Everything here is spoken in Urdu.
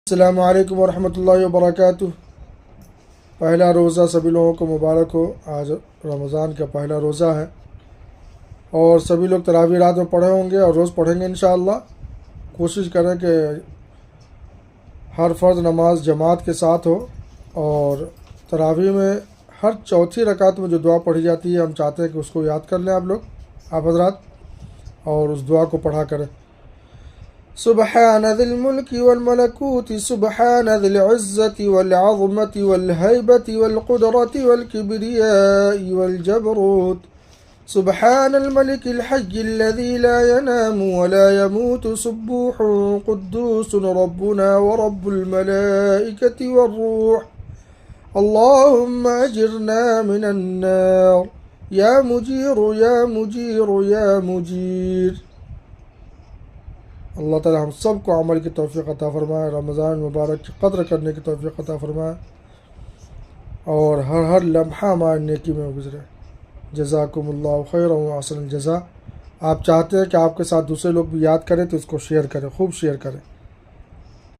السلام علیکم ورحمۃ اللہ وبرکاتہ۔ پہلا روزہ سبھی لوگوں کو مبارک ہو۔ آج رمضان کا پہلا روزہ ہے اور سبھی لوگ تراویح رات میں پڑھے ہوں گے اور روز پڑھیں گے انشاءاللہ۔ کوشش کریں کہ ہر فرض نماز جماعت کے ساتھ ہو، اور تراویح میں ہر چوتھی رکعت میں جو دعا پڑھی جاتی ہے ہم چاہتے ہیں کہ اس کو یاد کر لیں آپ حضرات، اور اس دعا کو پڑھا کریں۔ سبحان ذی الملک والملکوت، سبحان ذی العزة والعظمة والہیبة والقدرة والکبریاء والجبروت، سبحان الملك الحي الذي لا ينام ولا يموت، سبوح قدوس ربنا ورب الملائكة والروح، اللهم اجرنا من النار یا مجیر یا مجیر یا مجیر۔ اللہ تعالی ہم سب کو عمل کی توفیق عطا فرمائے، رمضان مبارک کی قدر کرنے کی توفیق عطا فرمائے، اور ہر لمحہ ہمارے نیکی میں گزرے۔ جزاکم اللہ خیر و احسن الجزاء۔ آپ چاہتے ہیں کہ آپ کے ساتھ دوسرے لوگ بھی یاد کریں تو اس کو شیئر کریں، خوب شیئر کریں۔